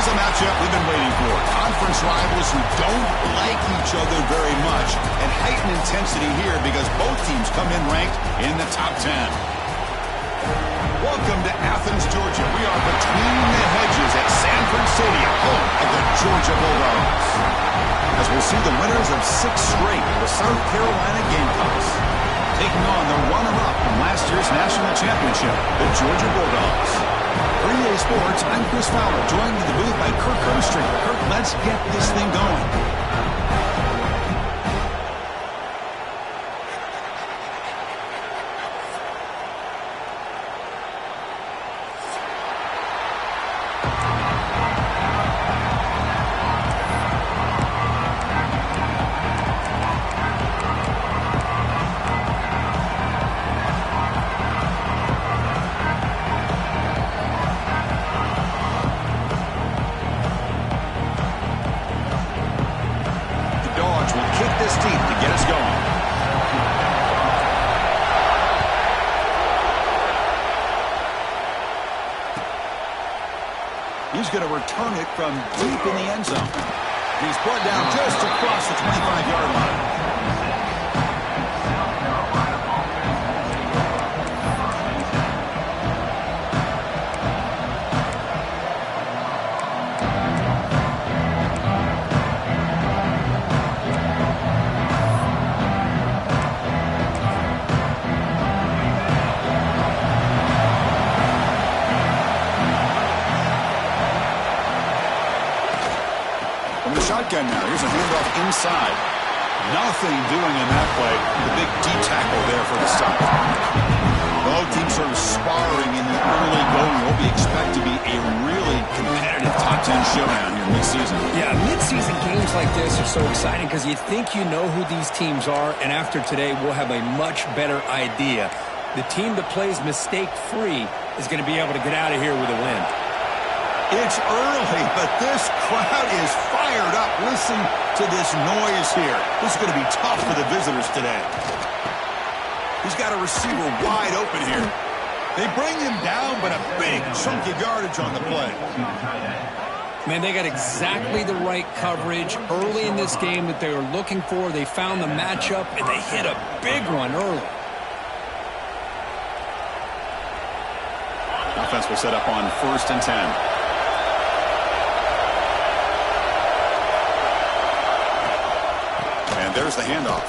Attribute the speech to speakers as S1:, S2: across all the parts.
S1: is a matchup we've been waiting for. Conference rivals who don't like each other very much, and heightened intensity here because both teams come in ranked in the top 10. Welcome to Athens, Georgia. We are between the hedges at Sanford Stadium, home of the Georgia Bulldogs. As we'll see the winners of 6 straight, the South Carolina Gamecocks, taking on the runner-up from last year's national championship, the Georgia Bulldogs. For EA Sports, I'm Chris Fowler, joined in the booth by Kirk Herbstreit. Kirk, let's get this thing going. He's going to return it from deep in the end zone. He's brought down just across the 25-yard line. Shotgun now. Here's a handoff inside. Nothing doing in that play. The big D tackle there for the stop. Both teams sort of sparring in the early going. What we expect to be a really competitive top 10 showdown here mid-season. Yeah,
S2: mid-season games like this are so exciting because you think you know who these teams are, and after today we'll have a much better idea. The team that plays mistake-free is going to be able to get out of here with a win.
S1: It's early, but this crowd is fired up. Listen to this noise here. This is going to be tough for the visitors today. He's got a receiver wide open here. They bring him down, but a big chunk of yardage on the play.
S2: Man, they got exactly the right coverage early in this game that they were looking for. They found the matchup, and they hit a big one early.
S1: Offense will set up on 1st and 10. There's the handoff.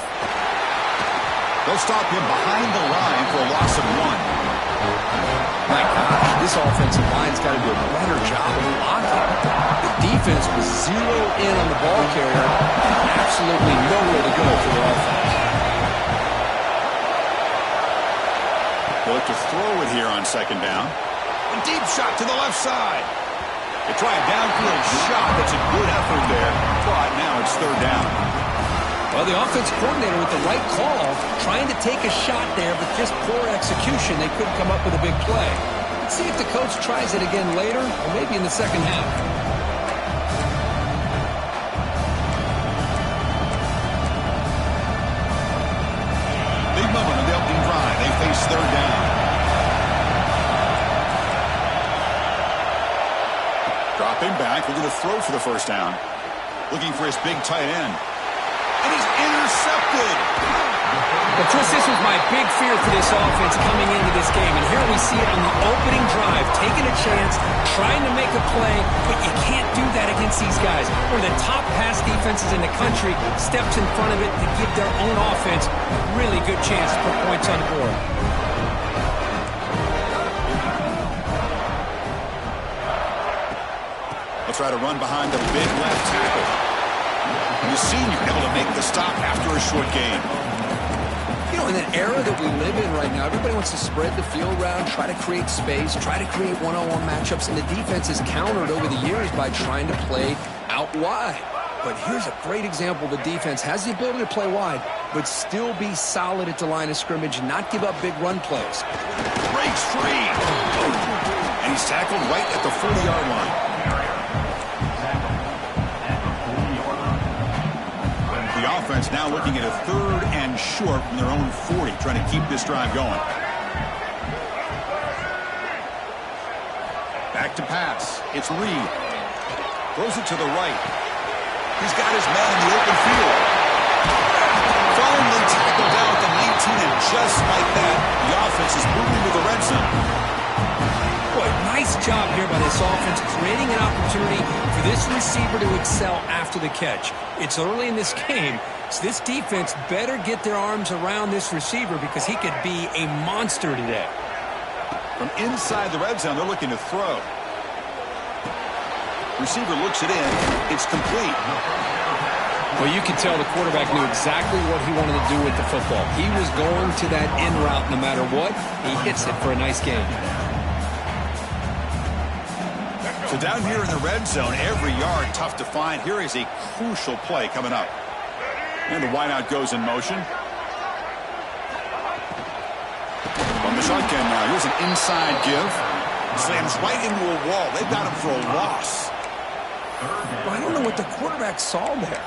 S1: They'll stop him behind the line for a loss of 1.
S2: My gosh, this offensive line's got to do a better job of blocking. The defense was zeroed in on the ball carrier and absolutely nowhere to go for the offense.
S1: They'll look to throw it here on 2nd down. A deep shot to the left side. They try a downfield shot. That's a good effort there. But now it's 3rd down.
S2: Well, the offense coordinator with the right call, trying to take a shot there, but just poor execution. They couldn't come up with a big play. Let's see if the coach tries it again later, or maybe in the second half.
S1: Big moment on the opening drive. They face 3rd down. Dropping back, looking to throw for the 1st down. Looking for his big tight end. And he's intercepted.
S2: But Chris, this was my big fear for this offense coming into this game. And here we see it on the opening drive, taking a chance, trying to make a play, but you can't do that against these guys. One of the top pass defenses in the country steps in front of it to give their own offense a really good chance to put points on the board.
S1: They'll try to run behind the big left tackle. The senior able to make the stop after a short game.
S2: You know, in an era that we live in right now, everybody wants to spread the field around, try to create space, try to create one-on-one matchups, and the defense has countered over the years by trying to play out wide. But here's a great example. The defense has the ability to play wide, but still be solid at the line of scrimmage, not give up big run plays.
S1: Breaks free. And he's tackled right at the 40-yard line. Offense now looking at a 3rd and short from their own 40, trying to keep this drive going. Back to pass. It's Reed. Throws it to the right. He's got his man in the open field. Finally tackled down at the 19, and just like that, the offense is moving to the red zone.
S2: Boy, nice job here by this offense, creating an opportunity for this receiver to excel after the catch. It's early in this game, so this defense better get their arms around this receiver because he could be a monster today.
S1: From inside the red zone, they're looking to throw. Receiver looks it in. It's complete.
S2: Well, you can tell the quarterback knew exactly what he wanted to do with the football. He was going to that in route no matter what. He hits it for a nice game.
S1: So down here in the red zone, every yard tough to find. Here is a crucial play coming up. And the wideout goes in motion. On the shotgun now, here's an inside give. Slams right into a wall. They've got him for a loss.
S2: Well, I don't know what the quarterback saw there.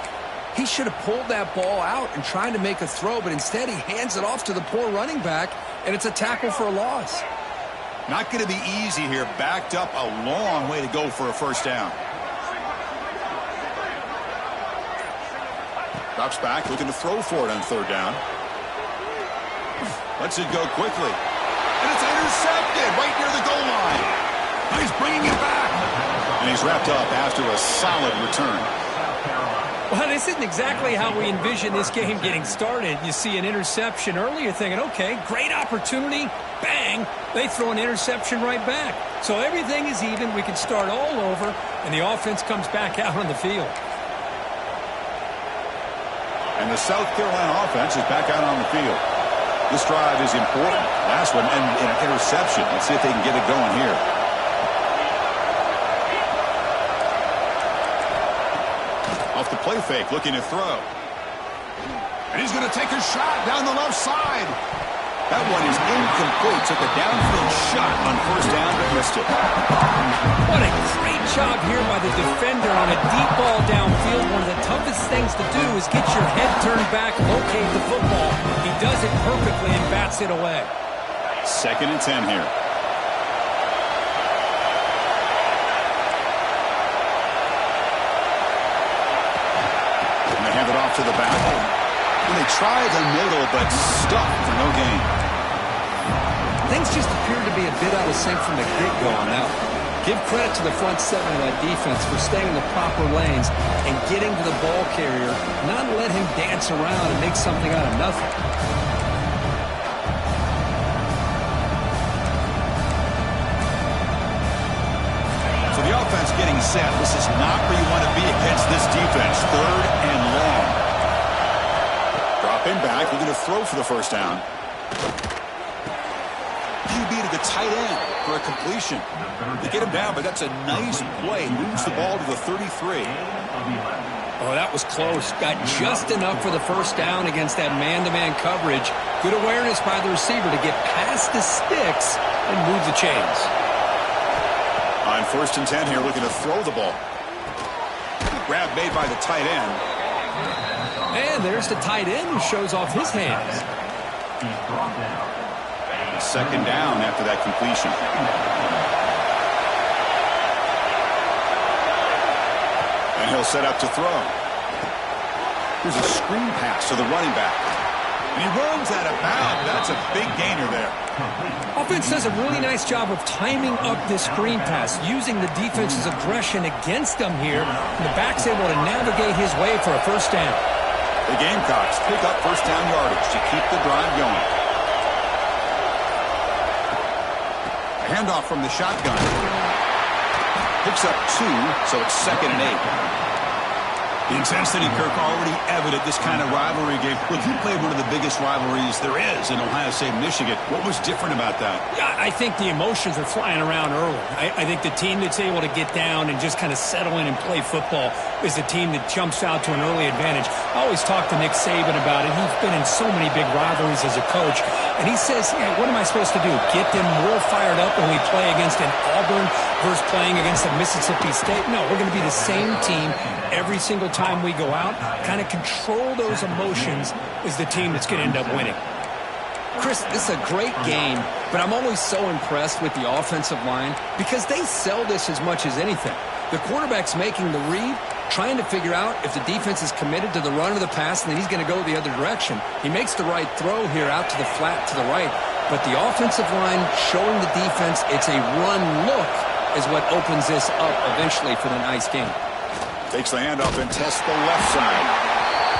S2: He should have pulled that ball out and tried to make a throw, but instead he hands it off to the poor running back, and it's a tackle for a loss.
S1: Not going to be easy here. Backed up a long way to go for a first down. Drops back, looking to throw for it on third down. Lets it go quickly. And it's intercepted right near the goal line. Now he's bringing it back. And he's wrapped up after a solid return.
S2: Well, this isn't exactly how we envision this game getting started. You see an interception early, you're thinking, okay, great opportunity. Bang, they throw an interception right back. So everything is even. We can start all over, and the offense comes back out on the field.
S1: And the South Carolina offense is back out on the field. This drive is important. Last one, and an interception. Let's see if they can get it going here. Off the play fake, looking to throw. And he's going to take a shot down the left side. That one is incomplete. Took a downfield shot on first down, but missed it.
S2: What a great job here by the defender on a deep ball downfield. One of the toughest things to do is get your head turned back, locate the football. He does it perfectly and bats it away.
S1: 2nd and 10 here. And they hand it off to the back. And they try the middle, but stuck for no gain.
S2: Things just appear to be a bit out of sync from the get-go on that one. Give credit to the front seven of that defense for staying in the proper lanes and getting to the ball carrier, not let him dance around and make something out of nothing.
S1: So the offense getting set. This is not where you want to be against this defense. 3rd and long. Dropping back, looking to throw for the first down. QB to the tight end for a completion. They get him down, but that's a nice play. Moves the ball to the 33.
S2: Oh, that was close. Got just enough for the first down against that man-to-man coverage. Good awareness by the receiver to get past the sticks and move the chains.
S1: On 1st and 10 here, looking to throw the ball. Grab made by the tight end.
S2: And there's the tight end who shows off his hands.
S1: 2nd down after that completion. And he'll set up to throw. Here's a screen pass to the running back. And he runs out of bounds. That's a big gainer there.
S2: Offense does a really nice job of timing up this screen pass, using the defense's aggression against them here. And the back's able to navigate his way for a first down.
S1: The Gamecocks pick up first down yardage to keep the drive going. A handoff from the shotgun. Picks up 2, so it's 2nd and 8. The intensity, Kirk, already evident this kind of rivalry game. Look, you played one of the biggest rivalries there is in Ohio State, Michigan. What was different about that?
S2: Yeah, I think the emotions are flying around early. I think the team that's able to get down and just kind of settle in and play football is the team that jumps out to an early advantage. I always talk to Nick Saban about it. He's been in so many big rivalries as a coach. And he says, yeah, what am I supposed to do? Get them more fired up when we play against an Auburn versus playing against a Mississippi State? No, we're going to be the same team every single time we go out. Kind of control those emotions is the team that's going to end up winning. Chris, this is a great game, but I'm always so impressed with the offensive line because they sell this as much as anything. The quarterback's making the read, trying to figure out if the defense is committed to the run or the pass, and then he's going to go the other direction. He makes the right throw here out to the flat to the right, but the offensive line showing the defense it's a run look is what opens this up eventually for the nice game.
S1: Takes the handoff and tests the left side.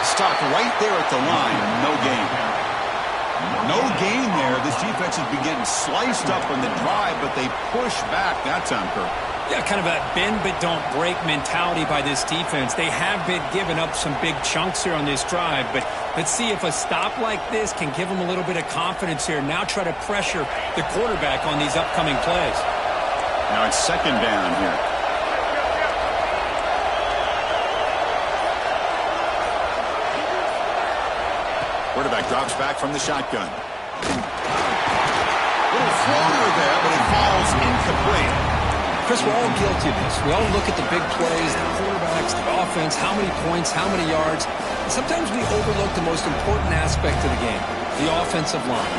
S1: Stopped right there at the line. No gain. No gain there. This defense has been getting sliced up on the drive, but they push back that time, Kirk.
S3: Yeah, kind of a bend but don't break mentality by this defense. They have been giving up some big chunks here on this drive, but let's see if a stop like this can give them a little bit of confidence here. Now try to pressure the quarterback on these upcoming plays.
S1: Now it's second down here. Quarterback drops back from the shotgun. Little floater there, but it falls incomplete.
S2: Chris, we're all guilty of this. We all look at the big plays, the quarterbacks, the offense, how many points, how many yards. And sometimes we overlook the most important aspect of the game, the offensive line.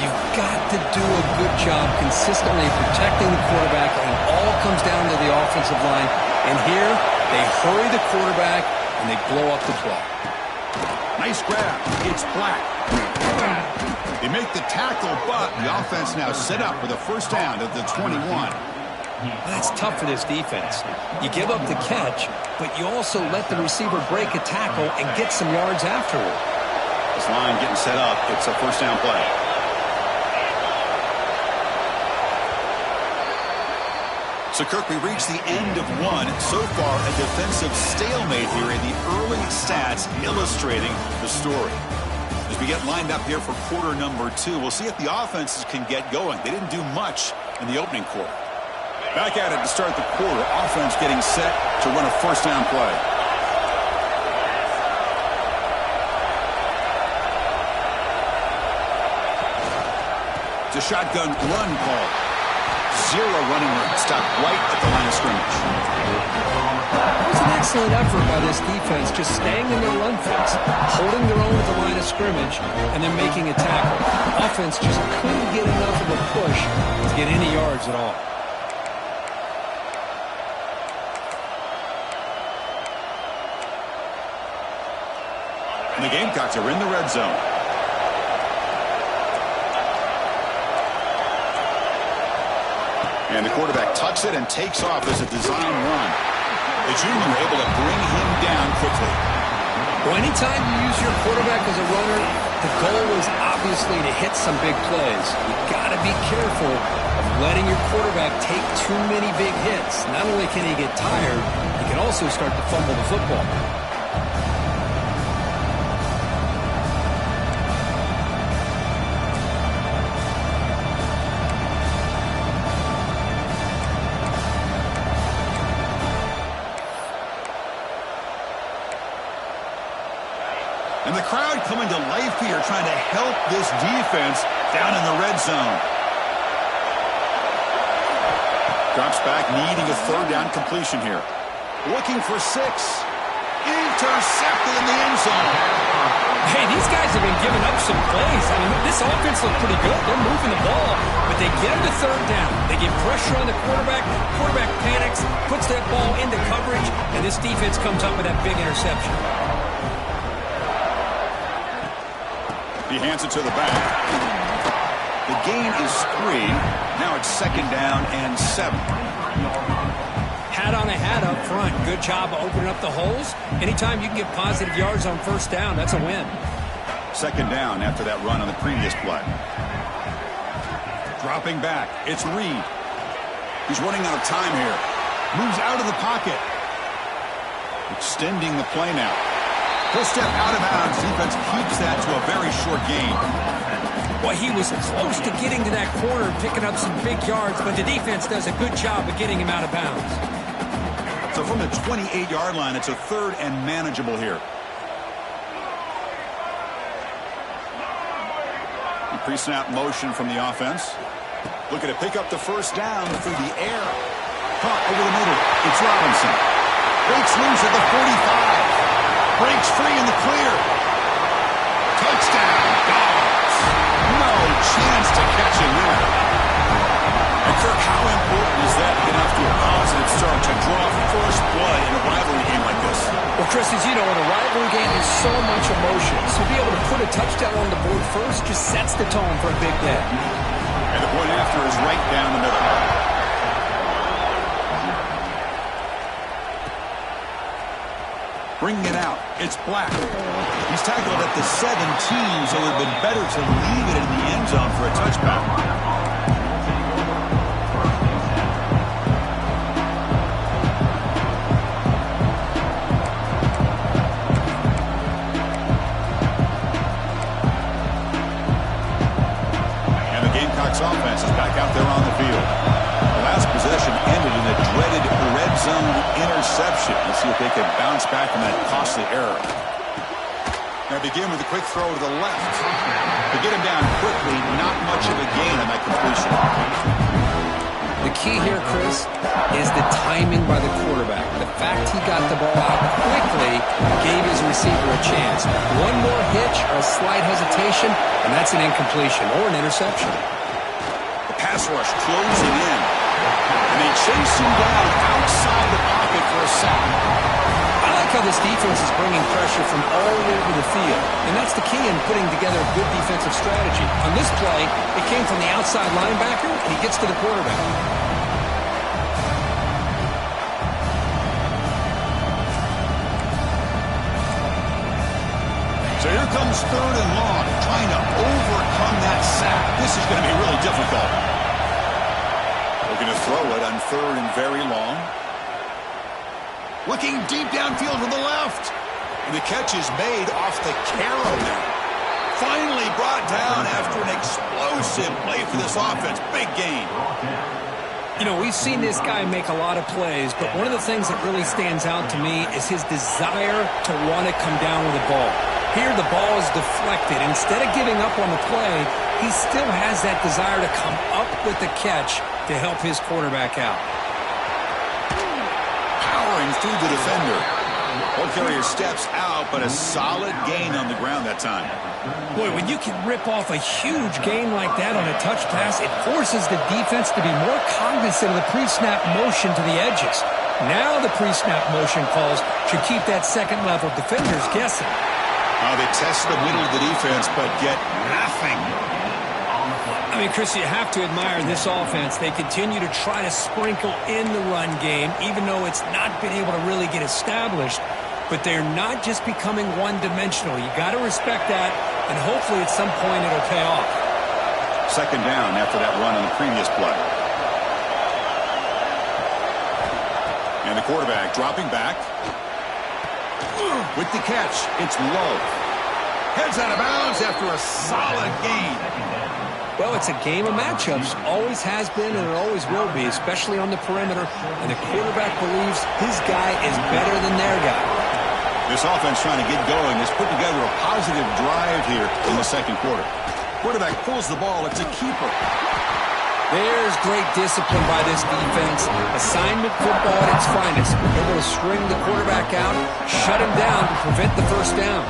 S2: You've got to do a good job consistently protecting the quarterback, and it all comes down to the offensive line. And here, they hurry the quarterback, and they blow up the play.
S1: Nice grab. It's Black. They make the tackle, but the offense now set up with a first down at the 21.
S2: That's tough for this defense. You give up the catch, but you also let the receiver break a tackle and get some yards afterward.
S1: This line getting set up. It's a first down play. So, Kirk, we reached the end of one. So far, a defensive stalemate here, in the early stats illustrating the story. As we get lined up here for quarter number 2, we'll see if the offenses can get going. They didn't do much in the opening quarter. Back at it to start the quarter. Offense getting set to run a first down play. It's a shotgun run call. Zero running room. Stopped right at the line of scrimmage.
S2: It was an excellent effort by this defense, just staying in their run fits, holding their own at the line of scrimmage, and then making a tackle. Offense just couldn't get enough of a push to get any yards at all.
S1: And the Gamecocks are in the red zone. And the quarterback tucks it and takes off as a design run. The junior able to bring him down quickly.
S2: Well, anytime you use your quarterback as a runner, the goal is obviously to hit some big plays. You've got to be careful of letting your quarterback take too many big hits. Not only can he get tired, he can also start to fumble the football.
S1: And the crowd coming to life here, trying to help this defense down in the red zone. Drops back, needing a third down completion here. Looking for 6. Intercepted in the end zone.
S3: Hey, these guys have been giving up some plays. I mean, this offense looks pretty good. They're moving the ball, but they get him to third down. They get pressure on the quarterback. Quarterback panics, puts that ball into coverage, and this defense comes up with that big interception.
S1: He hands it to the back. The gain is 3. Now it's second down and 7.
S3: Hat on a hat up front. Good job of opening up the holes. Anytime you can get positive yards on first down, that's a win.
S1: Second down after that run on the previous play. Dropping back. It's Reed. He's running out of time here. Moves out of the pocket. Extending the play now. Full step out of bounds. Defense keeps that to a very short gain.
S3: Well, he was close to getting to that corner, picking up some big yards, but the defense does a good job of getting him out of bounds.
S1: So from the 28-yard line, it's a third and manageable here. Pre-snap motion from the offense. Looking to pick up the first down through the air. Caught over the middle. It's Robinson. Breaks loose at the 45. Breaks free in the clear. Touchdown, Dogs. No chance to catch him there. And Kirk, how important is that to get off to a positive start to draw first blood in a rivalry game like this?
S3: Well, Chris, as you know, in a rivalry game, there's so much emotion. So to be able to put a touchdown on the board first just sets the tone for a big day.
S1: And the point after is right down the middle. Bringing it out, it's Black. He's tackled at the 17, so it would have been better to leave it in the end zone for a touchback. And the Gamecocks offense is back out there on the field. The last possession ended in a dreaded red zone interception. Let's see if they can bounce back from that costly error. Now begin with a quick throw to the left. To get him down quickly, not much of a gain on that completion.
S2: The key here, Chris, is the timing by the quarterback. The fact he got the ball out quickly gave his receiver a chance. One more hitch or a slight hesitation, and that's an incompletion or an interception.
S1: The pass rush closing in. And they chase him down outside the pocket for a sack.
S2: I like how this defense is bringing pressure from all over the field, and that's the key in putting together a good defensive strategy. On this play, it came from the outside linebacker, and he gets to the quarterback.
S1: So here comes 3rd and long, trying to overcome that sack. This is going to be really difficult. Looking to throw it on 3rd and very long. Looking deep downfield to the left. And the catch is made off the carry there. Finally brought down after an explosive play for this offense. Big gain.
S3: You know, we've seen this guy make a lot of plays, but one of the things that really stands out to me is his desire to want to come down with the ball. Here, the ball is deflected. Instead of giving up on the play, he still has that desire to come up with the catch to help his quarterback out.
S1: Powering through the defender. Ball carrier steps out, but a solid gain on the ground that time.
S3: Boy, when you can rip off a huge gain like that on a touch pass, it forces the defense to be more cognizant of the pre-snap motion to the edges. Now the pre-snap motion calls should keep that second-level defenders guessing.
S1: They test the middle of the defense, but get nothing.
S3: I mean, Chris, you have to admire this offense. They continue to try to sprinkle in the run game, even though it's not been able to really get established. But they're not just becoming one-dimensional. You got to respect that, and hopefully at some point it'll pay off.
S1: 2nd down after that run on the previous play. And the quarterback dropping back. With the catch, it's Lowe. Heads out of bounds after a solid gain.
S2: Well, it's a game of matchups. Always has been and it always will be, especially on the perimeter. And the quarterback believes his guy is better than their guy.
S1: This offense trying to get going has put together a positive drive here in the 2nd quarter. Quarterback pulls the ball. It's a keeper.
S2: There's great discipline by this defense. Assignment football at its finest. Able to string the quarterback out, shut him down to prevent the first down.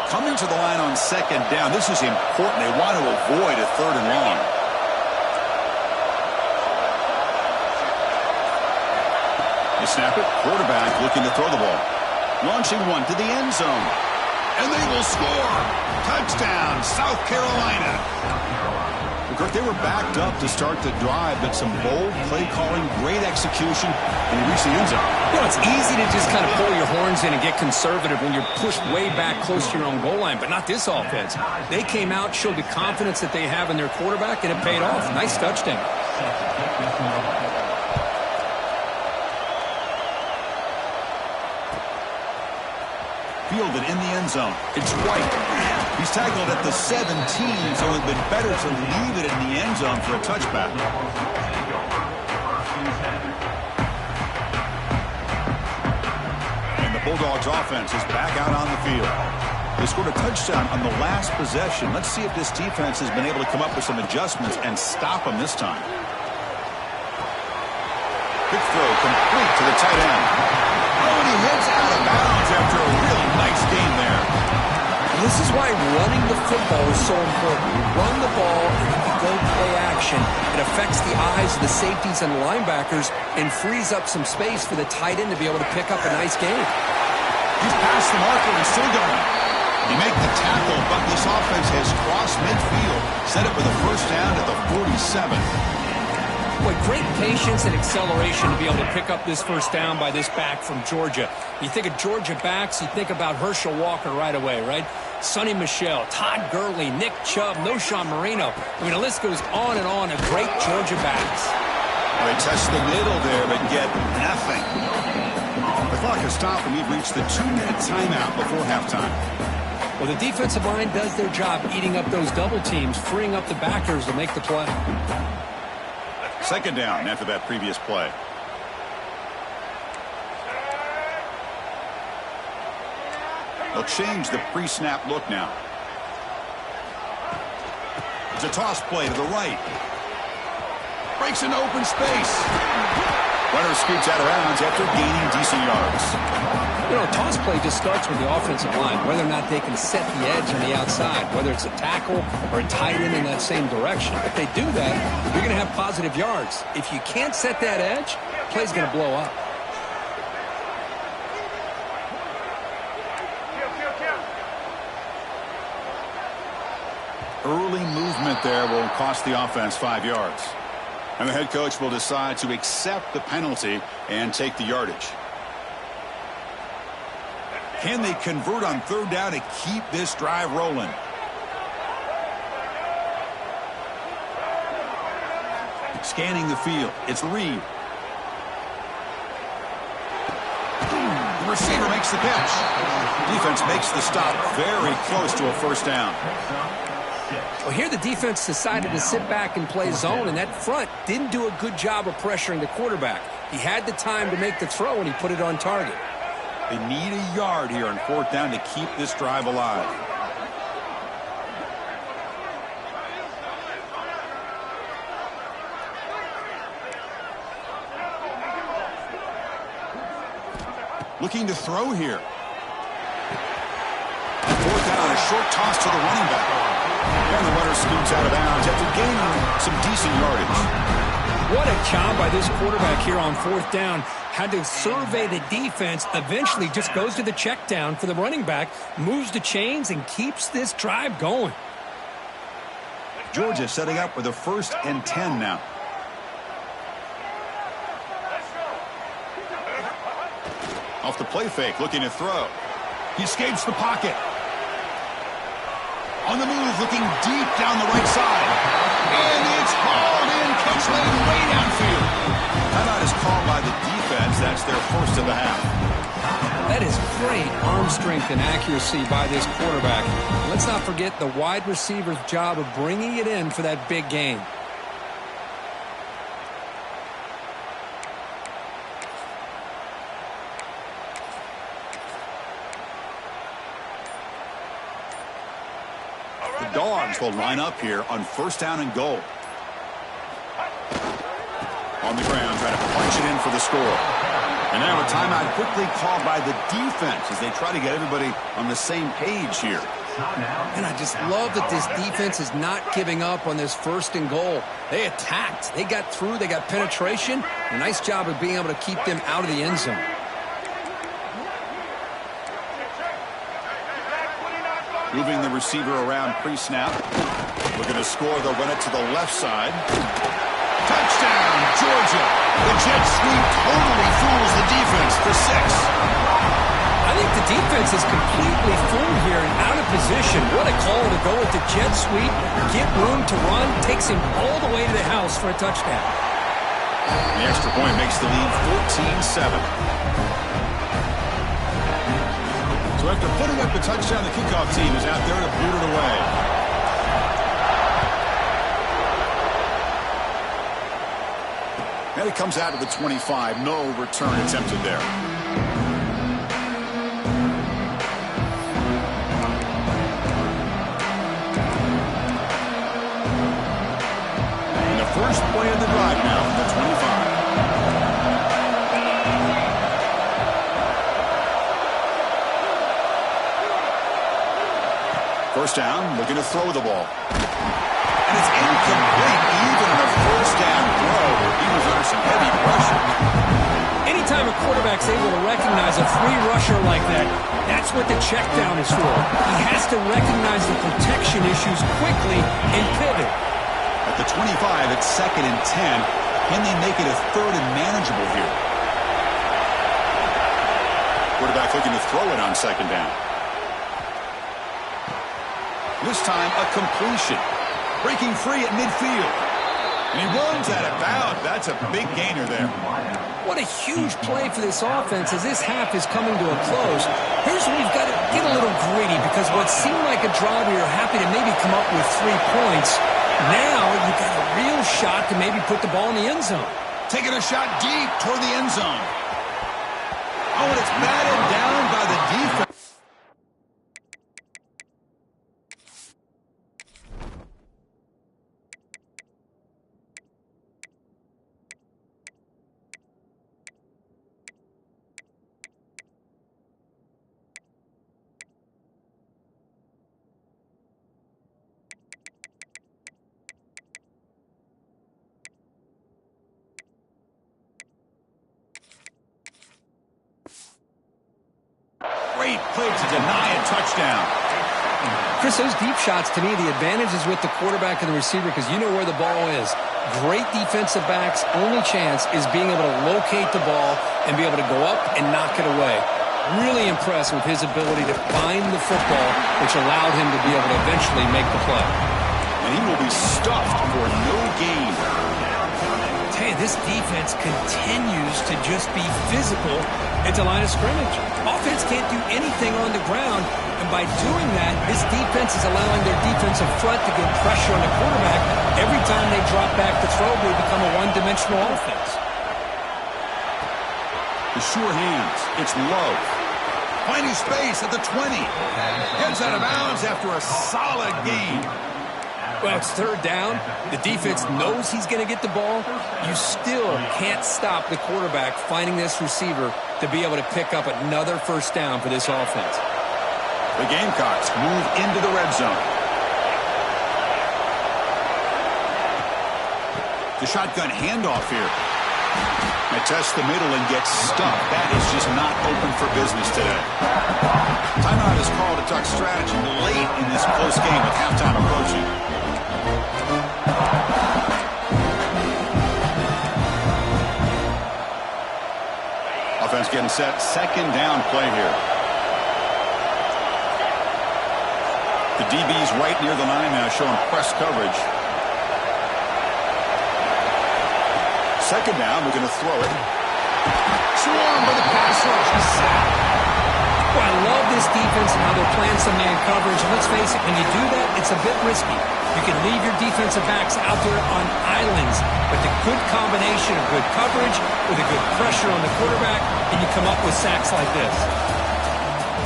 S1: Coming to the line on 2nd down. This is important. They want to avoid a 3rd and long. They snap it. Quarterback looking to throw the ball. Launching one to the end zone. And they will score. Touchdown, South Carolina. Well, Kirk, they were backed up to start the drive, but some bold play calling, great execution, and they reached the end zone.
S3: You know, it's easy to just kind of pull your horns in and get conservative when you're pushed way back close to your own goal line, but not this offense. They came out, showed the confidence that they have in their quarterback, and it paid off. Nice touchdown.
S1: Fielded in the end zone. It's White. He's tackled at the 17, so it would have been better to leave it in the end zone for a touchback. And the Bulldogs offense is back out on the field. They scored a touchdown on the last possession. Let's see if this defense has been able to come up with some adjustments and stop them this time. Big throw complete to the tight end. Oh, and he heads out of bounds after a really nice game there.
S2: This is why running the football is so important. You run the ball, and if you go play action, it affects the eyes of the safeties and linebackers and frees up some space for the tight end to be able to pick up a nice game.
S1: He's past the marker and still going. He make the tackle, but this offense has crossed midfield. Set it for the first down at the 47.
S3: Boy, great patience and acceleration to be able to pick up this first down by this back from Georgia. You think of Georgia backs, you think about Herschel Walker right away, right? Sonny Michel, Todd Gurley, Nick Chubb, Noshawn Marino. I mean, the list goes on and on of great Georgia backs.
S1: Well, they test the middle there, but get nothing. The clock has stopped, and we've reached the 2-minute timeout before halftime.
S3: Well, the defensive line does their job eating up those double teams, freeing up the backers to make the play.
S1: Second down after that previous play. They'll change the pre-snap look now. It's a toss play to the right. Breaks into open space. Runner scoots out of bounds after gaining decent yards.
S3: You know, a toss play just starts with the offensive line, whether or not they can set the edge on the outside, whether it's a tackle or a tight end in that same direction. If they do that, you're going to have positive yards. If you can't set that edge, play's going to blow up.
S1: Early movement there will cost the offense 5 yards. And the head coach will decide to accept the penalty and take the yardage. Can they convert on third down to keep this drive rolling? Scanning the field. It's Reed. The receiver makes the catch. Defense makes the stop very close to a first down.
S3: Well, here the defense decided to sit back and play zone, and that front didn't do a good job of pressuring the quarterback. He had the time to make the throw, and he put it on target.
S1: They need a yard here on fourth down to keep this drive alive. Looking to throw here. Fourth down, a short toss to the running back. And the runner scoots out of bounds after gaining some decent yardage.
S3: What a job by this quarterback here on fourth down. Had to survey the defense, eventually just goes to the check down for the running back, moves the chains, and keeps this drive going.
S1: Georgia setting up with a 1st and 10 now. Off the play fake, looking to throw. He escapes the pocket. On the move, looking deep down the right side. And it's hauled in, catch made way downfield. Timeout is called by the defense. That's their first of the half.
S3: That is great arm strength and accuracy by this quarterback. Let's not forget the wide receiver's job of bringing it in for that big game.
S1: The Dogs will line up here on first down and goal. On the ground, trying to punch it in for the score. And now a timeout quickly called by the defense as they try to get everybody on the same page here.
S2: And I just love that this defense is not giving up on this 1st and goal. They attacked. They got through. They got penetration. A nice job of being able to keep them out of the end zone.
S1: Moving the receiver around pre-snap. Looking to score. They'll run it to the left side. Touchdown, Georgia. The jet sweep totally fools the defense for 6.
S3: I think the defense is completely fooled here and out of position. What a call to go with the jet sweep, get room to run, takes him all the way to the house for a touchdown.
S1: The extra point makes the lead 14-7. So after putting up the touchdown, the kickoff team is out there to boot it away. And it comes out of the 25. No return attempted there. And the first play of the drive now from the 25. First down, looking to throw the ball. And it's incomplete, even on a first down throw. He was under some heavy pressure.
S3: Anytime a quarterback's able to recognize a free rusher like that, that's what the check down is for. He has to recognize the protection issues quickly and pivot.
S1: At the 25, it's 2nd and 10. Can they make it a 3rd and manageable here? Quarterback looking to throw it on 2nd down. This time, a completion. Breaking free at midfield. And he runs out of bounds. That's a big gainer there.
S3: What a huge play for this offense as this half is coming to a close. Here's where you've got to get a little greedy because what seemed like a drive where you're happy to maybe come up with 3 points, now you've got a real shot to maybe put the ball in the end zone.
S1: Taking a shot deep toward the end zone. Oh, and it's batted down by the defense. Great play to deny a touchdown.
S3: Chris, those deep shots, to me, the advantage is with the quarterback and the receiver because you know where the ball is. Great defensive backs' only chance is being able to locate the ball and be able to go up and knock it away. Really impressed with his ability to find the football, which allowed him to be able to eventually make the play.
S1: And he will be stuffed for no gain.
S3: Hey, this defense continues to just be physical at the line of scrimmage. Offense can't do anything on the ground, and by doing that, this defense is allowing their defensive front to get pressure on the quarterback. Every time they drop back to throw, they become a one-dimensional offense.
S1: The sure hands. It's Love. Finding space at the 20. Gets out of bounds after a solid gain.
S3: Well, it's 3rd down. The defense knows he's going to get the ball. You still can't stop the quarterback finding this receiver to be able to pick up another 1st down for this offense.
S1: The Gamecocks move into the red zone. The shotgun handoff here. They test the middle and get stuck. That is just not open for business today. Timeout is called to talk strategy late in this close game with halftime approaching. Offense getting set. 2nd down play here. The DB's right near the line now, showing press coverage. 2nd down, we're going to throw it. Swarmed by the pass rush.
S3: Well, I love this defense and how they're playing some man coverage. And let's face it, when you do that, it's a bit risky. You can leave your defensive backs out there on islands, but the good combination of good coverage with a good pressure on the quarterback, and you come up with sacks like this.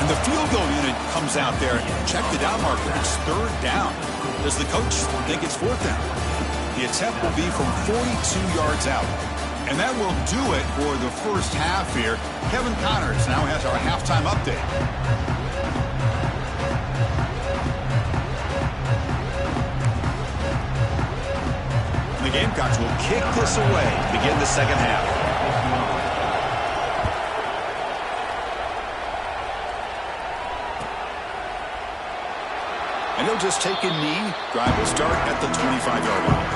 S1: And the field goal unit comes out there. Check the down marker. It's 3rd down. Does the coach think it's 4th down? The attempt will be from 42 yards out. And that will do it for the first half here. Kevin Connors now has our halftime update. The Gamecocks will kick this away to begin the 2nd half. And he'll just take a knee. Drive will start at the 25-yard line.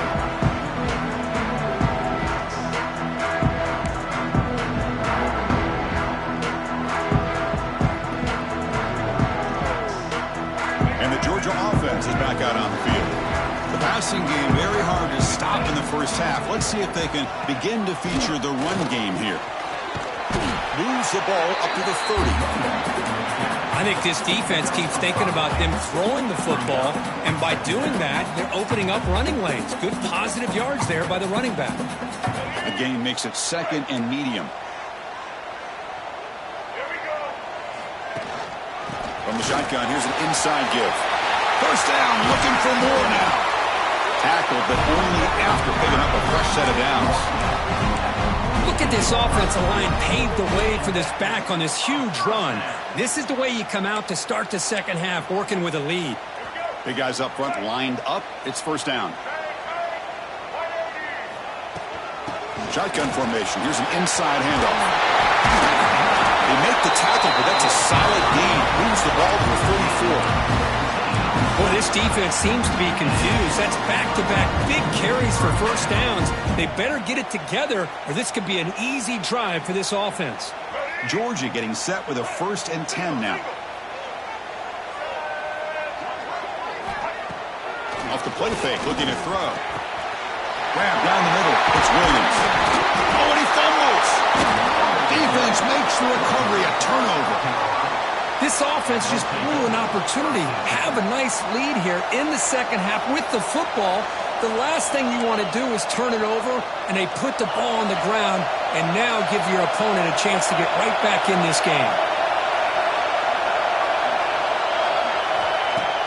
S1: And the Georgia offense is back out on the field. The passing game very hard to stop in the first half. Let's see if they can begin to feature the run game here. Moves the ball up to the 30.
S3: I think this defense keeps thinking about them throwing the football, and by doing that, they're opening up running lanes. Good positive yards there by the running back.
S1: The game makes it 2nd and medium. From the shotgun, here's an inside give. First down, looking for more now. Tackled, but only after picking up a fresh set of downs.
S3: Look at this offensive line paved the way for this back on this huge run. This is the way you come out to start the 2nd half, working with a lead.
S1: Big guys up front lined up. It's first down. Shotgun formation. Here's an inside handoff. They make the tackle, but that's a solid gain. Moves the ball to the 34.
S3: Well, this defense seems to be confused. That's back-to-back big carries for first downs. They better get it together, or this could be an easy drive for this offense.
S1: Georgia getting set with a 1st and 10 now. Off the play fake, looking to throw. Grab down the middle. It's Williams. Oh, and he fumbles. Defense makes the recovery a turnover.
S3: This offense just blew an opportunity. Have a nice lead here in the second half with the football. The last thing you want to do is turn it over, and they put the ball on the ground and now give your opponent a chance to get right back in this game.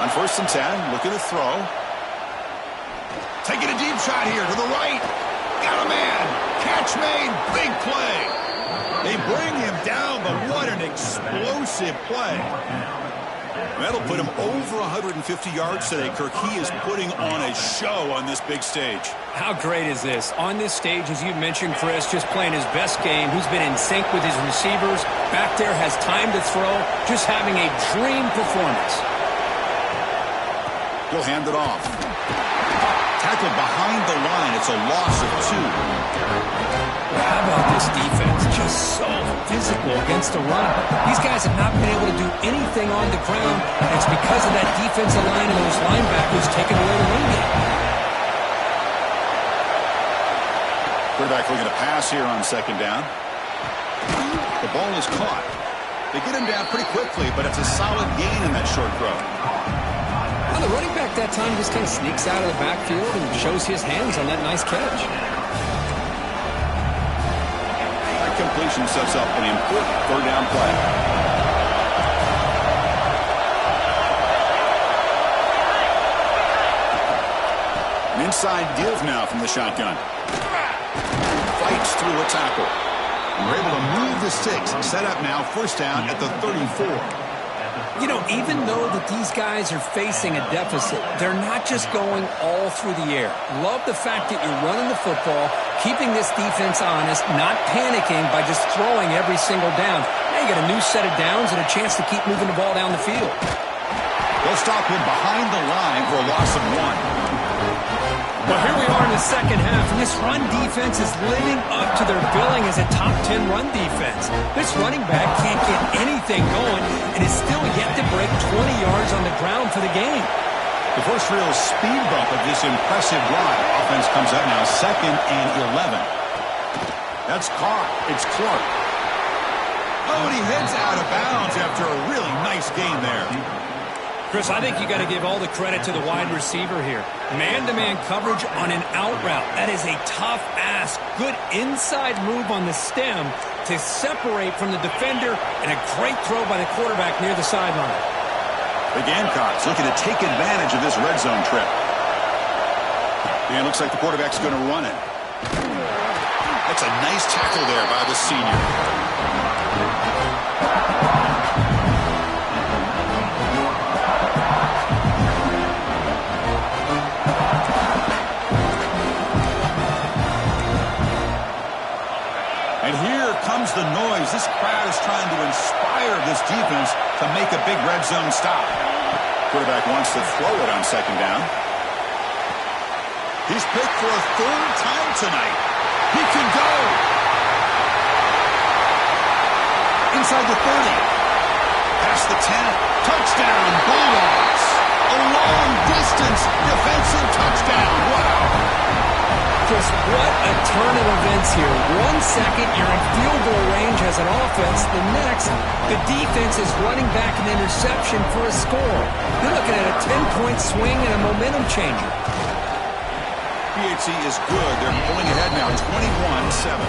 S1: On 1st and 10, looking to throw. Taking a deep shot here to the right. Got a man. Catch made. Big play. They bring him down, but what an explosive play. That'll put him over 150 yards today, Kirk. He is putting on a show on this big stage.
S3: How great is this? On this stage, as you mentioned, Chris, just playing his best game. He's been in sync with his receivers. Back there, has time to throw. Just having a dream performance.
S1: He'll hand it off. Tackled behind the line. It's a loss of 2.
S3: How about this defense? Just so physical against the run. These guys have not been able to do anything on the ground. And it's because of that defensive line and those linebackers taking away the run game.
S1: Quarterback looking to pass here on 2nd down. The ball is caught. They get him down pretty quickly, but it's a solid gain in that short throw.
S3: Well, the running back that time just kind of sneaks out of the backfield and shows his hands on that nice catch.
S1: That completion sets up an important 3rd down play. An inside give now from the shotgun. Fights through a tackle. And we're able to move the sticks. Set up now, 1st down at the 34.
S3: You know, even though that these guys are facing a deficit, they're not just going all through the air. Love the fact that you're running the football, keeping this defense honest, not panicking by just throwing every single down. Now you got a new set of downs and a chance to keep moving the ball down the field.
S1: They'll stop him behind the line for a loss of 1.
S3: Well, here we are in the second half, and this run defense is living up to their billing as a top 10 run defense. This running back can't get anything going and is still yet to break 20 yards on the ground for the game.
S1: The first real speed bump of this impressive drive. Offense comes up now, 2nd and 11. That's caught. It's Clark. Oh, and he heads out of bounds after a really nice gain there.
S3: Chris, I think you got to give all the credit to the wide receiver here. Man-to-man coverage on an out route. That is a tough ask. Good inside move on the stem to separate from the defender, and a great throw by the quarterback near the sideline.
S1: The Gamecocks looking to take advantage of this red zone trip. And it looks like the quarterback's going to run it. That's a nice tackle there by the senior. And here comes the noise. This crowd is trying to inspire this defense to make a big red zone stop. Quarterback wants to throw it on 2nd down. He's picked for a 3rd time tonight. He can go. Inside the 30. Past the 10. Touchdown, Bulldogs. A long-distance defensive touchdown. Wow.
S3: Chris, what a turn of events here. 1 second, you're in field goal range as an offense. The next, the defense is running back an interception for a score. You're looking at a 10-point swing and a momentum changer.
S1: PHC is good. They're pulling ahead now, 21-7.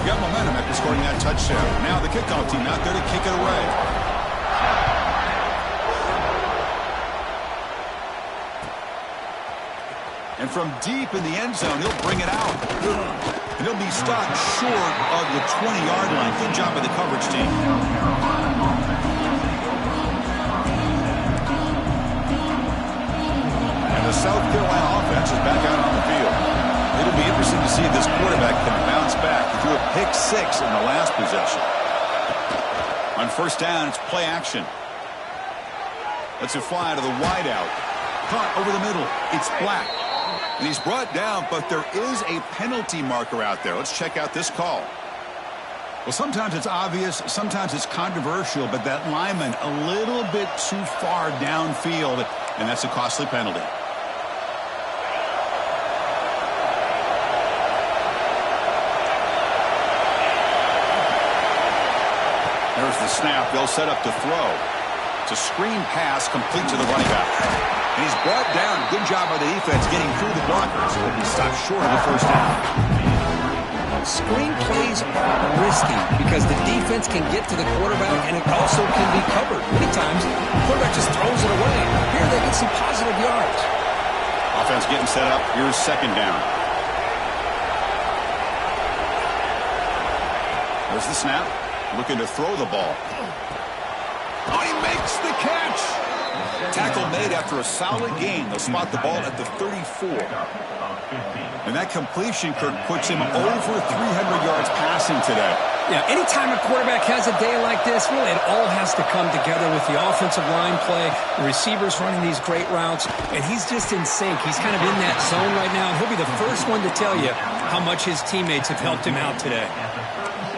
S1: You got momentum after scoring that touchdown. Now the kickoff team out there to kick it away. And from deep in the end zone, he'll bring it out. And he'll be stopped short of the 20-yard line. Good job by the coverage team. defense is back out on the field. It'll be interesting to see if this quarterback can bounce back. He threw a pick 6 in the last possession. On first down, it's play action. Let's it fly to the wideout. Caught over the middle. It's Black. And he's brought down, but there is a penalty marker out there. Let's check out this call. Well, sometimes it's obvious, sometimes it's controversial, but that lineman a little bit too far downfield, and that's a costly penalty. There's the snap. They'll set up to throw. It's a screen pass complete to the running back. And he's brought down. Good job by the defense getting through the blockers. But he stopped short of the first down.
S2: Screen plays are risky because the defense can get to the quarterback and it also can be covered. Many times, the quarterback just throws it away. Here they get some positive yards.
S1: Offense getting set up. Here's second down. There's the snap. Looking to throw the ball. Oh, he makes the catch. Tackle made after a solid gain. They'll spot the ball at the 34. And that completion, Kirk, puts him over 300 yards passing today.
S3: Yeah, anytime a quarterback has a day like this, really it all has to come together with the offensive line play, the receivers running these great routes, and he's just in sync. He's kind of in that zone right now, and he'll be the first one to tell you how much his teammates have helped him out today.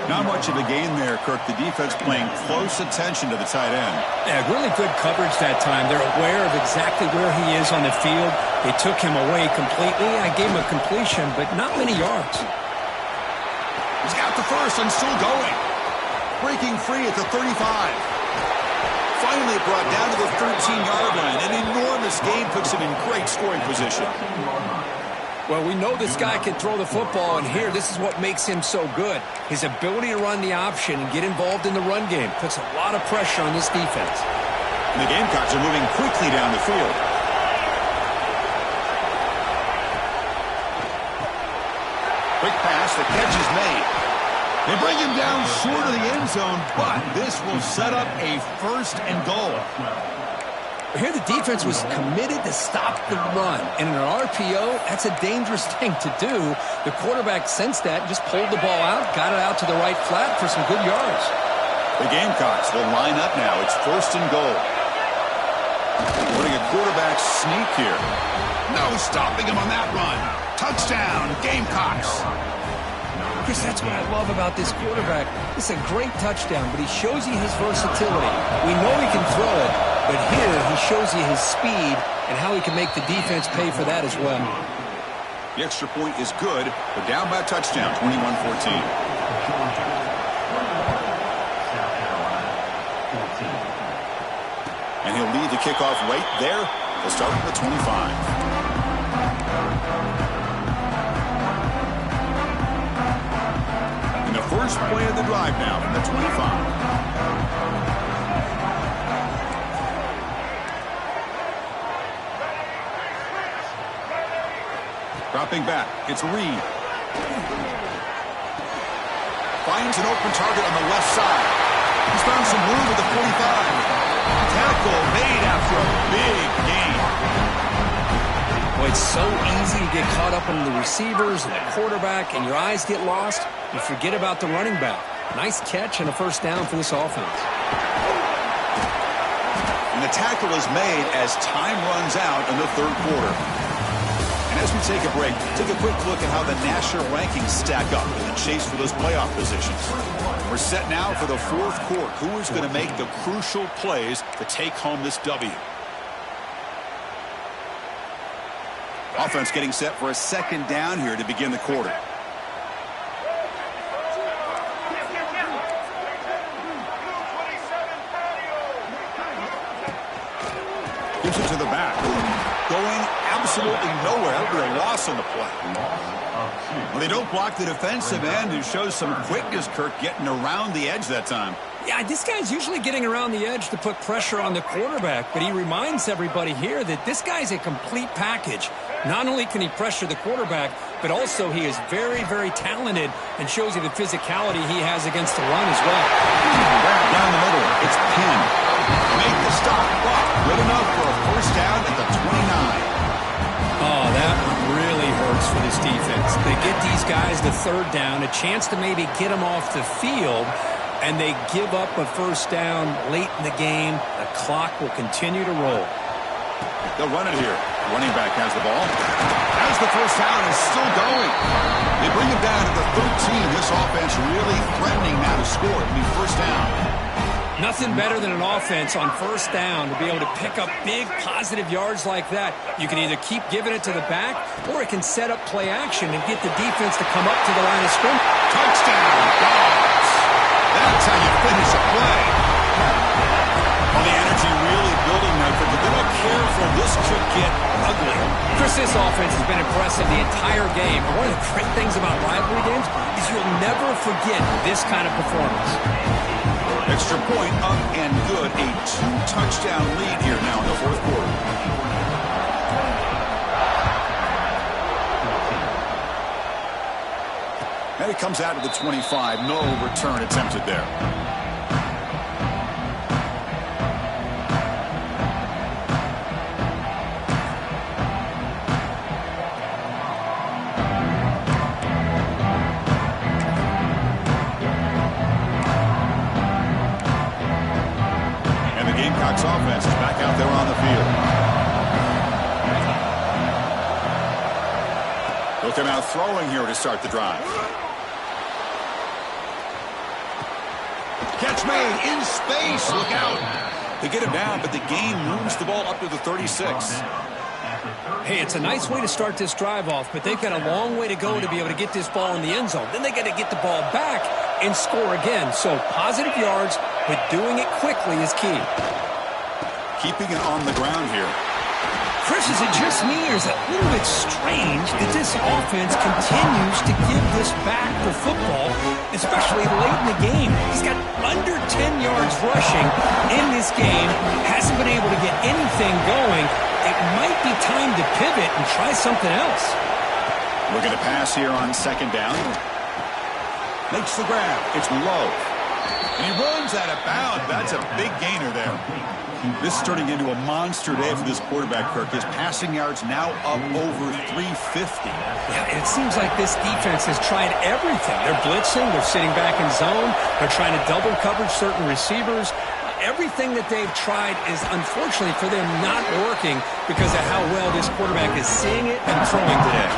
S1: Not much of a gain there, Kirk. The defense playing close attention to the tight end.
S3: Yeah, really good coverage that time. They're aware of exactly where he is on the field. They took him away completely. I gave him a completion, but not many yards.
S1: He's got the first and still going. Breaking free at the 35. Finally brought down to the 13-yard line. An enormous gain puts him in great scoring position.
S3: Well, we know this guy can throw the football, and here, this is what makes him so good. His ability to run the option and get involved in the run game puts a lot of pressure on this defense.
S1: And the Gamecocks are moving quickly down the field. Quick pass, the catch is made. They bring him down short of the end zone, but this will set up a first and goal.
S3: Here the defense was committed to stop the run. And in an RPO, that's a dangerous thing to do. The quarterback sensed that and just pulled the ball out, got it out to the right flat for some good yards.
S1: The Gamecocks will line up now. It's first and goal. Putting a quarterback sneak here. No stopping him on that run. Touchdown, Gamecocks.
S3: Chris, that's what I love about this quarterback. It's a great touchdown, but he shows you his versatility. We know he can throw it, but here he shows you his speed and how he can make the defense pay for that as well.
S1: The extra point is good, but down by a touchdown, 21-14. And he'll lead the kickoff right there. They'll start at the 25. First play of the drive now from the 25. Dropping back, it's Reed. Finds an open target on the left side. He's found some room at the 45. Tackle made after a big gain.
S3: Boy, it's so easy to get caught up on the receivers and the quarterback, and your eyes get lost. You forget about the running back. Nice catch and a first down for this offense.
S1: And the tackle is made as time runs out in the third quarter. And as we take a break, take a quick look at how the national rankings stack up in the chase for those playoff positions. We're set now for the fourth quarter. Who is going to make the crucial plays to take home this W? Offense getting set for a second down here to begin the quarter. Gives it to the back. Going absolutely nowhere. That'll be a loss on the play. Well, they don't block the defensive end and shows some quickness, Kirk, getting around the edge that time.
S3: Yeah, this guy's usually getting around the edge to put pressure on the quarterback, but he reminds everybody here that this guy's a complete package. Not only can he pressure the quarterback, but also he is very, very talented and shows you the physicality he has against the run as well.
S1: Down the middle, it's pinned. Make the stop. Wow, good enough for a first down at the 29.
S3: Oh, that this defense. They get these guys the third down, a chance to maybe get them off the field, and they give up a first down late in the game. The clock will continue to roll.
S1: They'll run it here. Running back has the ball. As the first down is still going. They bring it down to the 13. This offense really threatening now to score. It'll be first down.
S3: Nothing better than an offense on first down to be able to pick up big positive yards like that. You can either keep giving it to the back, or it can set up play action and get the defense to come up to the line of scrimmage.
S1: Touchdown, Dogs. That's how you finish a play. Well, the energy really building now, but they're not careful. This could get ugly.
S3: Chris, this offense has been impressive the entire game. And one of the great things about rivalry games is you'll never forget this kind of performance.
S1: Extra point up and good. A 2-touchdown lead here now in the fourth quarter. And it comes out to the 25. No return attempted there. Offense is back out there on the field. Look at out throwing here to start the drive. Catch made in space. Look out. They get him down, but the game moves the ball up to the 36.
S3: Hey, it's a nice way to start this drive off, but they've got a long way to go to be able to get this ball in the end zone. Then they got to get the ball back and score again. So positive yards, but doing it quickly is key.
S1: Keeping it on the ground here.
S3: Chris, is it just me, or is it a little bit strange that this offense continues to give this back to football, especially late in the game? He's got under 10 yards rushing in this game, hasn't been able to get anything going. It might be time to pivot and try something else.
S1: We're going to pass here on second down. Makes the grab. It's low. And he runs out of bounds. That's a big gainer there. This is turning into a monster day for this quarterback, Kirk. His passing yards now up over 350.
S3: Yeah, it seems like this defense has tried everything. They're blitzing. They're sitting back in zone. They're trying to double coverage certain receivers. Everything that they've tried is, unfortunately for them, not working because of how well this quarterback is seeing it and throwing today.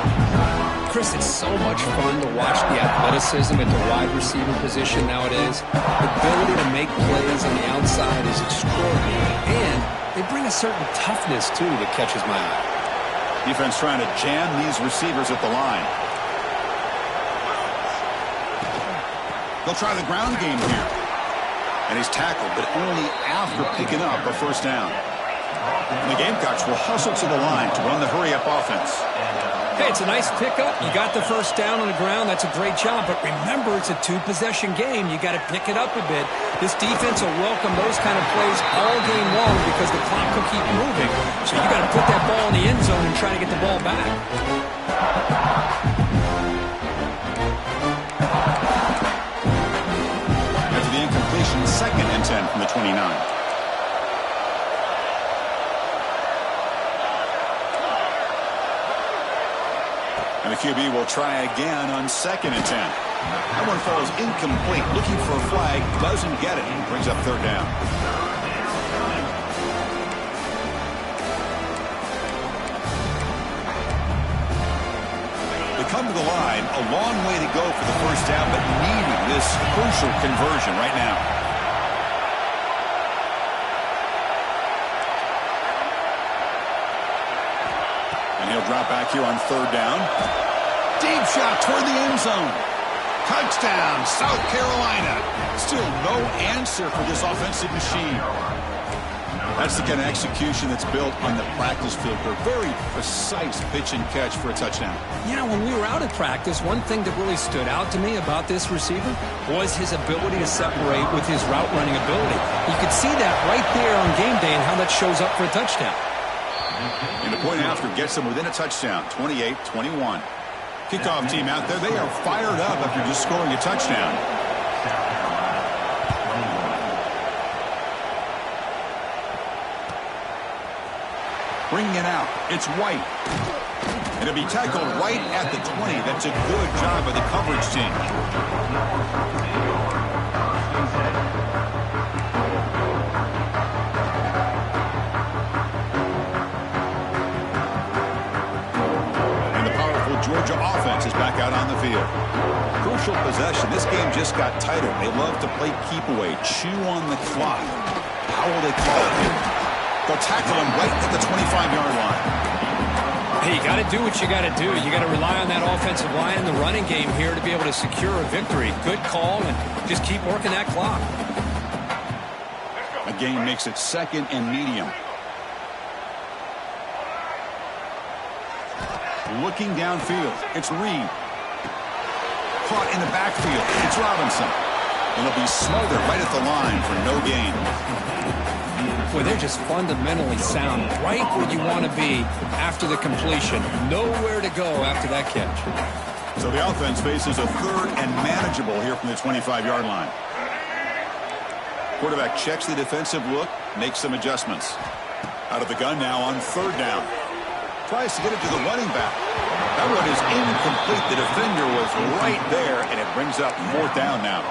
S3: Chris, it's so much fun to watch the athleticism at the wide receiver position nowadays. The ability to make plays on the outside is extraordinary, and they bring a certain toughness, too, that catches my eye.
S1: Defense trying to jam these receivers at the line. They'll try the ground game here. And he's tackled, but only after picking up a first down. And the Gamecocks will hustle to the line to run the hurry-up offense.
S3: Hey, it's a nice pickup. You got the first down on the ground. That's a great job. But remember, it's a two-possession game. You got to pick it up a bit. This defense will welcome those kind of plays all game long because the clock will keep moving. So you got to put that ball in the end zone and try to get the ball back.
S1: After the incompletion, 2nd and 10 from the 29. And the QB will try again on 2nd and 10. That one falls incomplete. Looking for a flag. Doesn't get it. Brings up third down. They come to the line. A long way to go for the first down, but needing this crucial conversion right now. He'll drop back here on third down. Deep shot toward the end zone. Touchdown, South Carolina. Still no answer for this offensive machine. That's the kind of execution that's built on the practice field. A very precise pitch and catch for a touchdown.
S3: You know, when we were out at practice, one thing that really stood out to me about this receiver was his ability to separate with his route running ability. You could see that right there on game day and how that shows up for a touchdown.
S1: And the point after gets them within a touchdown, 28-21. Kickoff team out there, they are fired up after just scoring a touchdown. Bringing it out, it's White. And it'll be tackled right at the 20. That's a good job by the coverage team. And the powerful Georgia offense is back out on the field. Crucial possession. This game just got tighter. They love to play keep away, chew on the clock. How will they call it here? They'll tackle him right at the 25-yard line.
S3: Hey, you got to do what you got to do. You got to rely on that offensive line in the running game here to be able to secure a victory. Good call, and just keep working that clock.
S1: A gain makes it 2nd and medium. Looking downfield, it's Reed. Caught in the backfield, it's Robinson. And it'll be smothered right at the line for no gain.
S3: Boy, they're just fundamentally sound, right where you want to be after the completion. Nowhere to go after that catch.
S1: So the offense faces a 3rd and manageable here from the 25-yard line. Quarterback checks the defensive look, makes some adjustments. Out of the gun now on 3rd down. Tries to get it to the running back. That one is incomplete. The defender was right there, and it brings up 4th down now.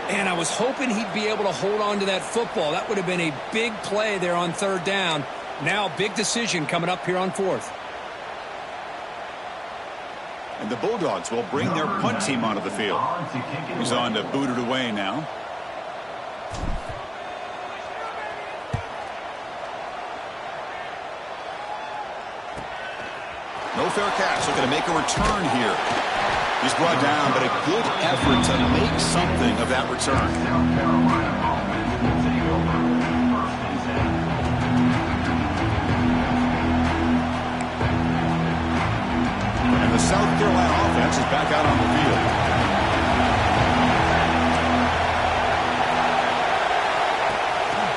S3: And I was hoping he'd be able to hold on to that football. That would have been a big play there on 3rd down. Now, big decision coming up here on 4th.
S1: And the Bulldogs will bring their punt team onto the field. He's on to boot it away now. No fair catch. Looking to make a return here. He's brought down, but a good effort to make something of that return. And the South Carolina offense is back out on the field.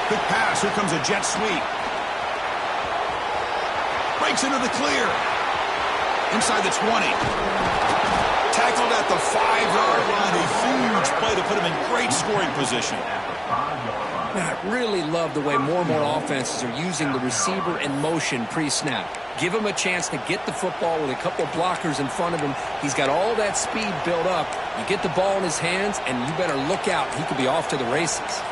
S1: Quick pass. Here comes a jet sweep. Breaks into the clear. Inside the 20. Tackled at the 5-yard line. A huge play to put him in great scoring position.
S3: I really love the way more and more offenses are using the receiver in motion pre-snap. Give him a chance to get the football with a couple of blockers in front of him. He's got all that speed built up. You get the ball in his hands, and you better look out. He could be off to the races.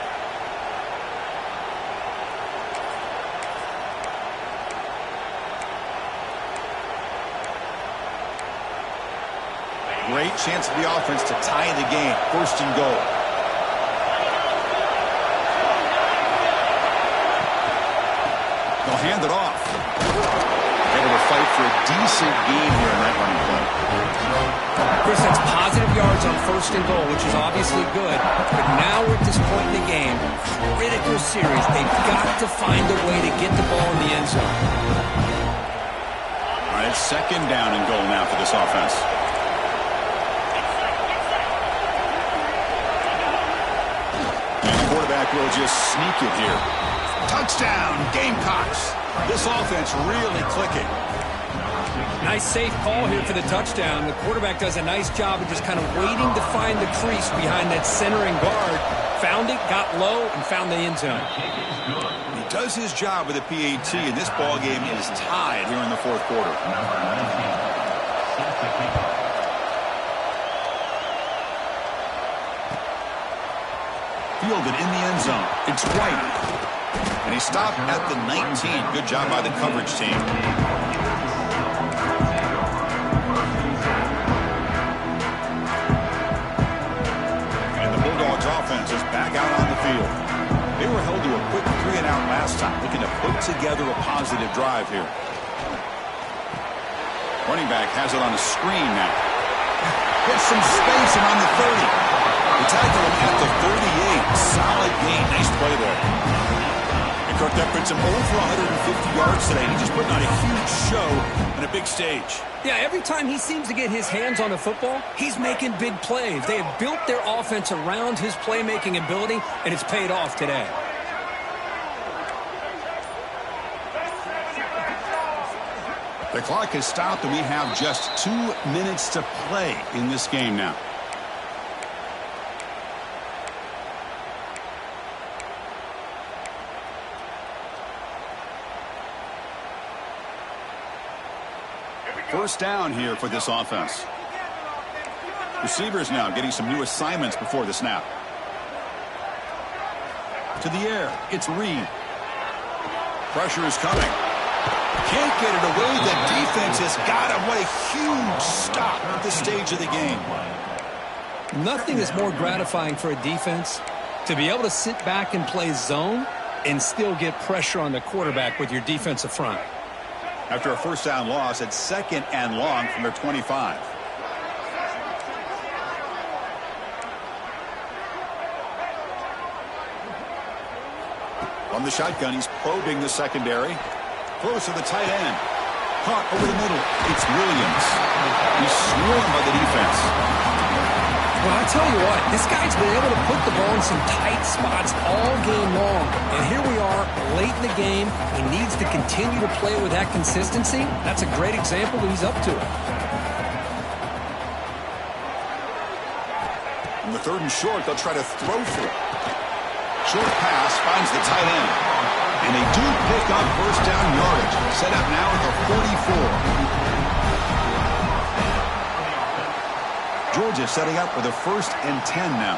S1: Great chance for the offense to tie the game. 1st and goal. They'll hand it off. Able to fight for a decent gain here in that running play.
S3: Chris, that's positive yards on 1st and goal, which is obviously good. But now we're at this point in the game, critical series. They've got to find a way to get the ball in the end zone.
S1: All right, 2nd down and goal now for this offense. Will just sneak it here. Touchdown, Gamecocks. This offense really clicking.
S3: Nice safe call here for the touchdown. The quarterback does a nice job of just kind of waiting to find the crease behind that centering guard. Found it, got low, and found the end zone.
S1: He does his job with the PAT, and this ball game is tied here in the 4th quarter. Fielded in the end zone. It's White. And he stopped at the 19. Good job by the coverage team. And the Bulldogs offense is back out on the field. They were held to a quick 3-and-out last time, looking to put together a positive drive here. Running back has it on a screen now. Gets some space and on the 30. They tackle him at the 38. Solid gain. Nice play there. And Kirk, that puts him over 150 yards today. He's just putting on a huge show on a big stage.
S3: Yeah, every time he seems to get his hands on the football, he's making big plays. They have built their offense around his playmaking ability, and it's paid off today.
S1: The clock has stopped, and we have just 2 minutes to play in this game now. First down here for this offense. Receivers now getting some new assignments before the snap. To the air, it's Reed. Pressure is coming. Can't get it away. The defense has got him. What a huge stop at this stage of the game.
S3: Nothing is more gratifying for a defense to be able to sit back and play zone and still get pressure on the quarterback with your defensive front.
S1: After a first down loss, it's 2nd and long from their 25. From the shotgun, he's probing the secondary. Close to the tight end. Caught over the middle. It's Williams. He's swarmed by the defense.
S3: Well, I tell you what, this guy's been able to put the ball in some tight spots all game long. And here we are, late in the game. He needs to continue to play with that consistency. That's a great example that he's up to it.
S1: On the 3rd and short, they'll try to throw for it. Short pass finds the tight end. And they do pick up first down yardage. Set up now at the 44. Georgia setting up for the 1st and 10 now.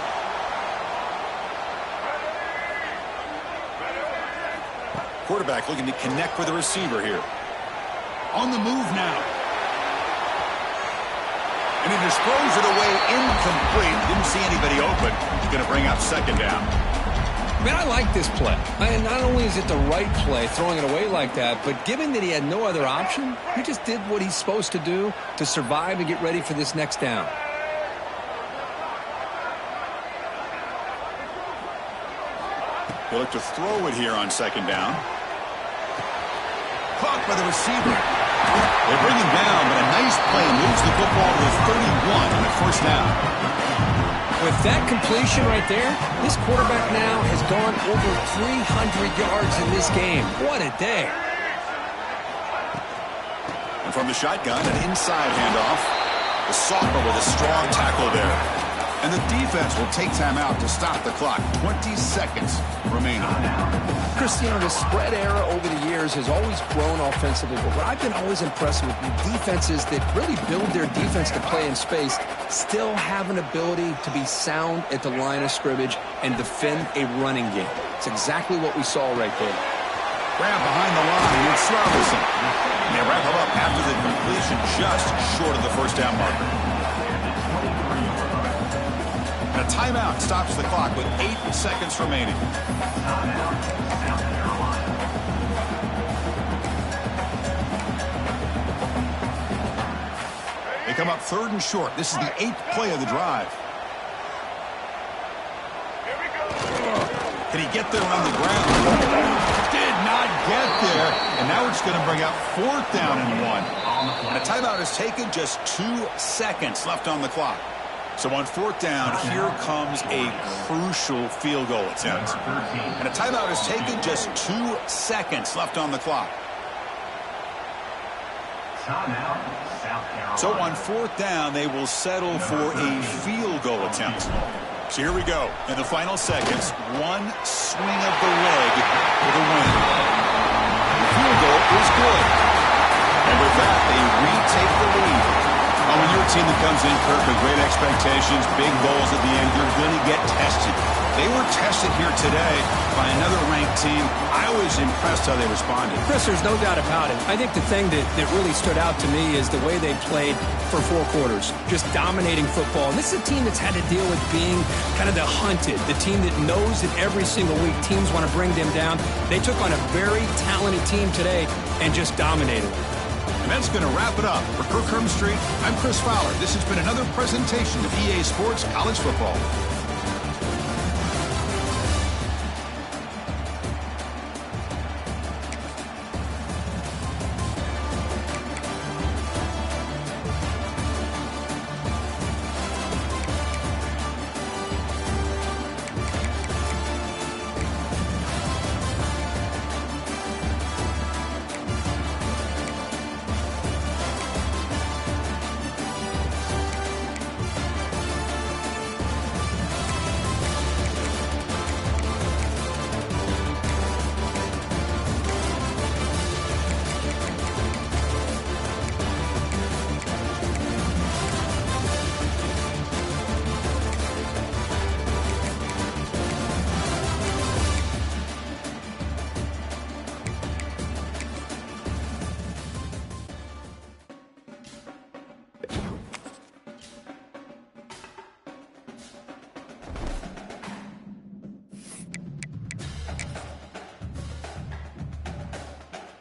S1: Quarterback looking to connect with the receiver here. On the move now. And he just throws it away incomplete. Didn't see anybody open. He's going to bring up 2nd down.
S3: Man, I like this play. And not only is it the right play, throwing it away like that, but given that he had no other option, he just did what he's supposed to do to survive and get ready for this next down.
S1: He'll look to throw it here on 2nd down. Caught by the receiver. They bring him down, but a nice play moves the football to the 31 on the 1st down.
S3: With that completion right there, this quarterback now has gone over 300 yards in this game. What a day.
S1: And from the shotgun, an inside handoff. The sophomore with a strong tackle there. And the defense will take time out to stop the clock. 20 seconds remaining.
S2: Cristiano, the spread era over the years has always grown offensively, but what I've been always impressed with defenses that really build their defense to play in space still have an ability to be sound at the line of scrimmage and defend a running game. It's exactly what we saw right there.
S1: Grab behind the line, it's Robinson. And they wrap him up after the completion just short of the first down marker. And a timeout stops the clock with 8 seconds remaining. They come up 3rd and short. This is the 8th play of the drive. Can he get there on the ground? Did not get there. And now it's going to bring up 4th down and 1. And a timeout is taken, just 2 seconds left on the clock. So on 4th down, here comes a crucial field goal attempt. And a timeout is taken, just 2 seconds left on the clock. So on 4th down, they will settle for a field goal attempt. So here we go. In the final seconds, one swing of the leg for the win. The field goal is good. And with that, they retake the lead. When you're a team that comes in, Kirk, with great expectations, big goals at the end, you're going to get tested. They were tested here today by another ranked team. I was impressed how they responded.
S3: Chris, there's no doubt about it. I think the thing that really stood out to me is the way they played for 4 quarters, just dominating football. And this is a team that's had to deal with being kind of the hunted, the team that knows that every single week teams want to bring them down. They took on a very talented team today and just dominated.
S1: And that's going to wrap it up. For Kirk Street, I'm Chris Fowler. This has been another presentation of EA Sports College Football.